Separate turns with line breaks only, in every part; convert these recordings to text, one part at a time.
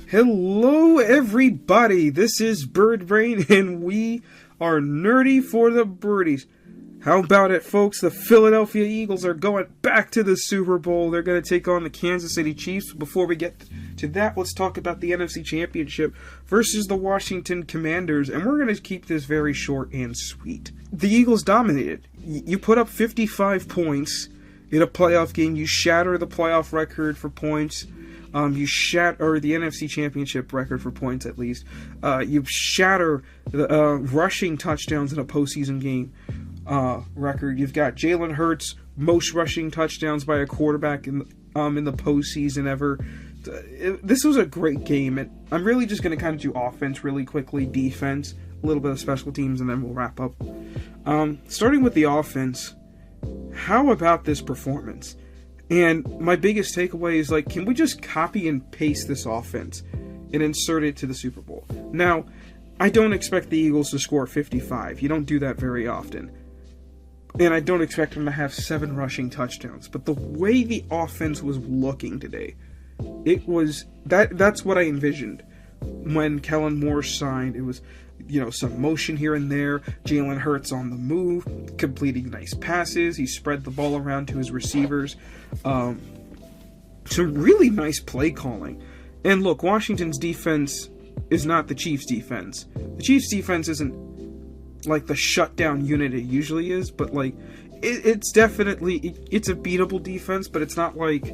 Hello everybody, this is Birdbrain and we are nerdy for the birdies. How about it, folks? The Philadelphia Eagles are going back to the Super Bowl. They're going to take on the Kansas City Chiefs. Before we get to that, let's talk about the NFC Championship versus the Washington Commanders, and we're going to keep this very short and sweet. The Eagles dominated. You put up 55 points in a playoff game. You shatter the playoff record for points. You shatter the NFC Championship record for points, at least. You shatter the rushing touchdowns in a postseason game record. You've got Jalen Hurts, most rushing touchdowns by a quarterback in the postseason ever. This was a great game. I'm really just going to kind of do offense really quickly, defense, a little bit of special teams, and then we'll wrap up. Starting with the offense, how about this performance? And my biggest takeaway is, can we just copy and paste this offense and insert it to the Super Bowl? Now, I don't expect the Eagles to score 55. You don't do that very often. And I don't expect them to have 7 rushing touchdowns. But the way the offense was looking today, that's what I envisioned when Kellen Moore signed. It was, some motion here and there. Jalen Hurts on the move, completing nice passes. He spread the ball around to his receivers. Some really nice play calling. And look, Washington's defense is not the Chiefs' defense. The Chiefs' defense isn't like the shutdown unit it usually is, but it's definitely it's a beatable defense, but it's not like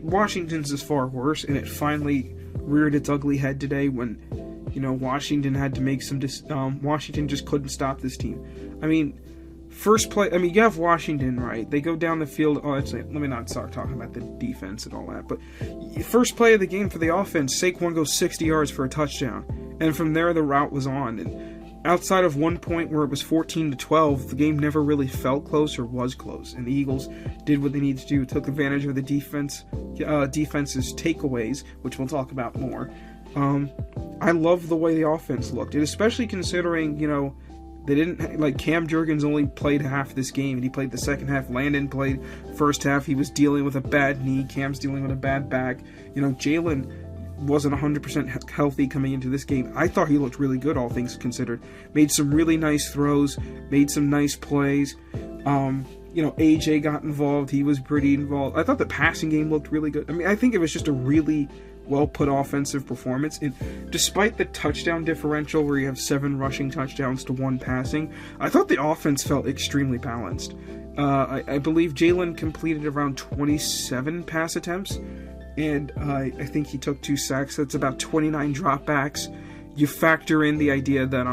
Washington's is far worse, and it finally reared its ugly head today when Washington had to make some Washington just couldn't stop this team. I mean, first play, you have Washington, right? They go down the field. Oh, actually, let me not start talking about the defense and all that. But first play of the game for the offense, Saquon goes 60 yards for a touchdown. And from there, the route was on. And outside of one point where it was 14-12, the game never really felt close or was close. And the Eagles did what they needed to do, took advantage of the defense's takeaways, which we'll talk about more. I love the way the offense looked, and especially considering, they didn't, Cam Jurgens only played half this game, and he played the second half. Landon played first half. He was dealing with a bad knee. Cam's dealing with a bad back. Jalen wasn't 100% healthy coming into this game. I thought he looked really good, all things considered. Made some really nice throws, made some nice plays. AJ got involved. He was pretty involved. I thought the passing game looked really good. I think it was just a really well-put offensive performance. And despite the touchdown differential where you have 7 rushing touchdowns to 1 passing, I thought the offense felt extremely balanced. I believe Jalen completed around 27 pass attempts, and I think he took 2 sacks. That's about 29 dropbacks. You factor in the idea that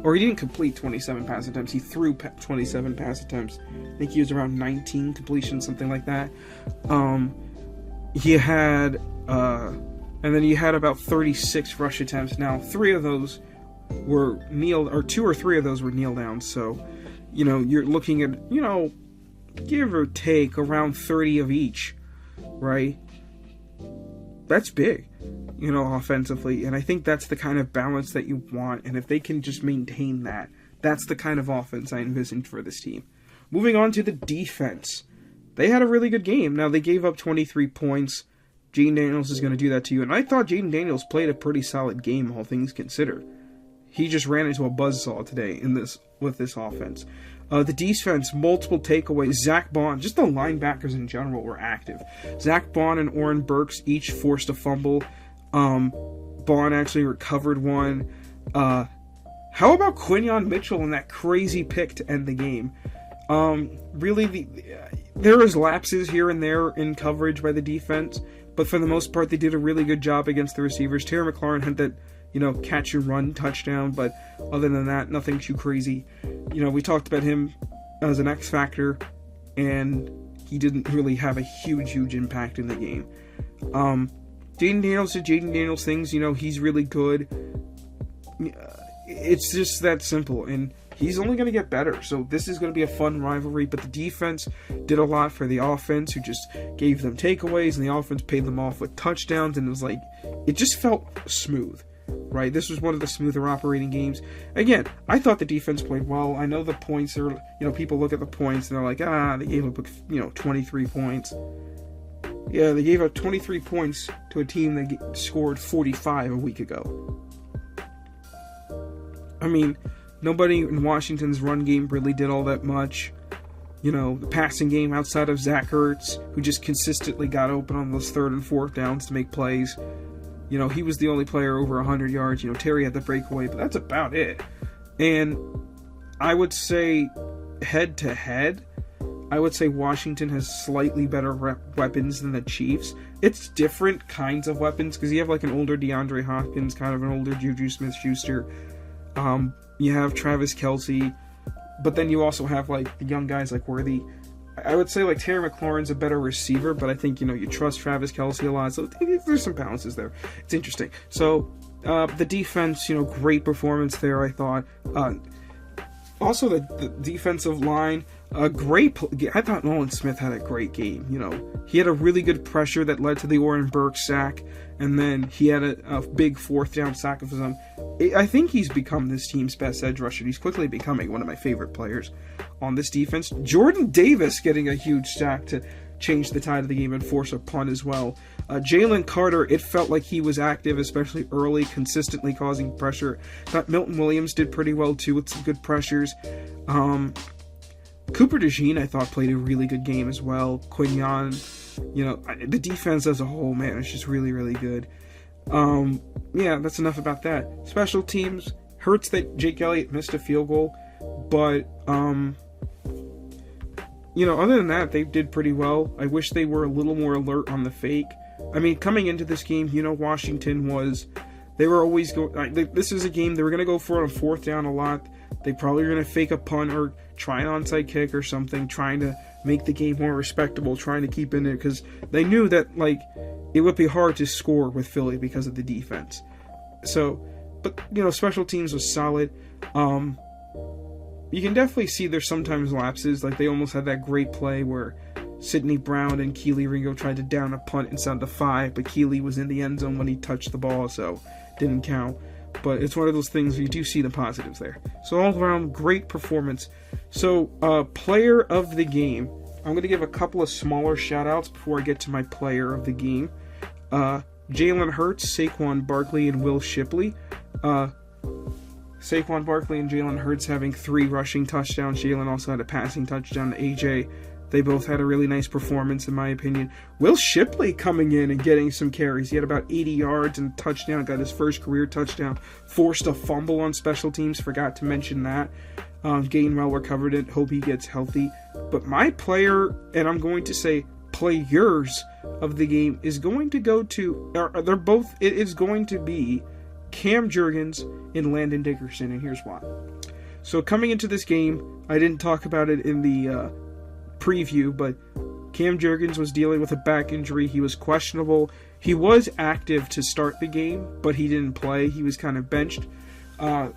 or he didn't complete 27 pass attempts. He threw 27 pass attempts. I think he was around 19 completions, something like that. He had, and then you had about 36 rush attempts. Now, 3 of those were 2 or 3 of those were kneel downs. So, you're looking at, give or take around 30 of each, right? That's big, offensively. And I think that's the kind of balance that you want. And if they can just maintain that, that's the kind of offense I envisioned for this team. Moving on to the defense. They had a really good game. Now, they gave up 23 points. Jaden Daniels is going to do that to you. And I thought Jaden Daniels played a pretty solid game, all things considered. He just ran into a buzzsaw today with this offense. The defense, multiple takeaways. Zach Bond, just the linebackers in general were active. Zach Bond and Oren Burks each forced a fumble. Bond actually recovered one. How about Quinyon Mitchell and that crazy pick to end the game? There was lapses here and there in coverage by the defense, but for the most part, they did a really good job against the receivers. Terry McLaurin had that, catch and run touchdown, but other than that, nothing too crazy. We talked about him as an X factor, and he didn't really have a huge impact in the game. Jaden Daniels did Jaden Daniels things. He's really good. It's just that simple, and he's only going to get better. So this is going to be a fun rivalry, but the defense did a lot for the offense, who just gave them takeaways, and the offense paid them off with touchdowns, and it just felt smooth, right? This was one of the smoother operating games. Again, I thought the defense played well. I know the points are, people look at the points and they're like, they gave up, 23 points. Yeah, they gave up 23 points to a team that scored 45 a week ago. I mean, nobody in Washington's run game really did all that much. The passing game outside of Zach Ertz, who just consistently got open on those 3rd and 4th downs to make plays. He was the only player over 100 yards. Terry had the breakaway, but that's about it. And I would say, head to head, I would say Washington has slightly better weapons than the Chiefs. It's different kinds of weapons, because you have like an older DeAndre Hopkins, kind of an older Juju Smith-Schuster. You have Travis Kelce, but then you also have like the young guys like Worthy. I would say like Terry McLaurin's a better receiver, but I think you trust Travis Kelce a lot, so there's some balances there. It's interesting. So the defense, great performance there, I thought. Also the defensive line, I thought Nolan Smith had a great game. He had a really good pressure that led to the Oren Burke sack, and then he had a big 4th down sack of his own. I think he's become this team's best edge rusher. He's quickly becoming one of my favorite players on this defense. Jordan Davis getting a huge sack to change the tide of the game and force a punt as well. Jalen Carter, it felt like he was active, especially early, consistently causing pressure. Thought Milton Williams did pretty well too with some good pressures. Cooper DeJean, I thought, played a really good game as well. Quignon, the defense as a whole, man, it's just really, really good. Yeah, that's enough about that. Special teams, hurts that Jake Elliott missed a field goal, but, other than that, they did pretty well. I wish they were a little more alert on the fake. I mean, coming into this game, Washington they were always going, this is a game, they were going to go for it on 4th down a lot. They probably were going to fake a punt or try an onside kick or something, trying to make the game more respectable, trying to keep in it, because they knew that, it would be hard to score with Philly because of the defense. So, but, special teams was solid. You can definitely see there's sometimes lapses, like they almost had that great play where Sidney Brown and Keely Ringo tried to down a punt inside the 5, but Keely was in the end zone when he touched the ball, so didn't count. But it's one of those things where you do see the positives there. So all around, great performance. So, player of the game. I'm going to give a couple of smaller shout-outs before I get to my player of the game. Jalen Hurts, Saquon Barkley, and Will Shipley. Saquon Barkley and Jalen Hurts having 3 rushing touchdowns. Jalen also had a passing touchdown to AJ. They both had a really nice performance, in my opinion. Will Shipley coming in and getting some carries. He had about 80 yards and a touchdown. Got his first career touchdown. Forced a fumble on special teams. Forgot to mention that. Gainwell recovered it. Hope he gets healthy. But my player, and I'm going to say players of the game, is going to go to... It is going to be Cam Jurgens and Landon Dickerson, and here's why. So coming into this game, I didn't talk about it in the preview, but Cam Jurgens was dealing with a back injury. He was questionable. He was active to start the game, but he didn't play. He was kind of benched. I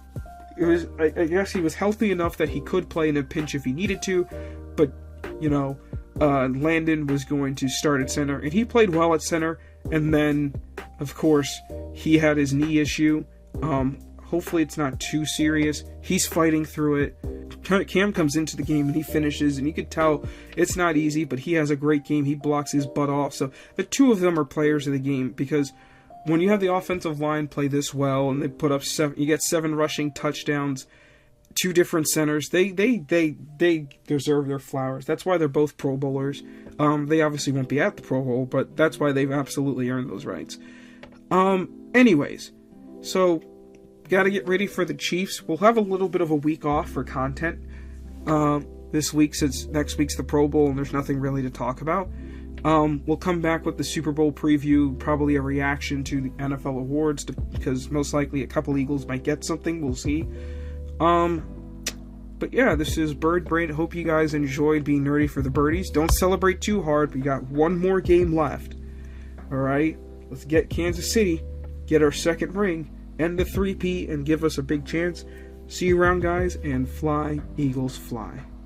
guess he was healthy enough that he could play in a pinch if he needed to, but Landon was going to start at center, and he played well at center. And then, of course, he had his knee issue. Hopefully it's not too serious. He's fighting through it. Cam comes into the game and he finishes, and you could tell it's not easy, but he has a great game. He blocks his butt off. So the two of them are players of the game, because when you have the offensive line play this well and they put up 7, you get 7 rushing touchdowns, 2 different centers, they deserve their flowers. That's why they're both Pro Bowlers. They obviously won't be at the Pro Bowl, but that's why they've absolutely earned those rights. Anyways, so got to get ready for the Chiefs. We'll have a little bit of a week off for content this week, since next week's the Pro Bowl and there's nothing really to talk about. We'll come back with the Super Bowl preview, probably a reaction to the NFL awards, because most likely a couple Eagles might get something. We'll see. But yeah, this is Bird Brain. Hope you guys enjoyed being nerdy for the birdies. Don't celebrate too hard. We got one more game left. Alright, let's get Kansas City, get our second ring, end the 3-peat, and give us a big chance. See you around, guys, and fly, Eagles, fly.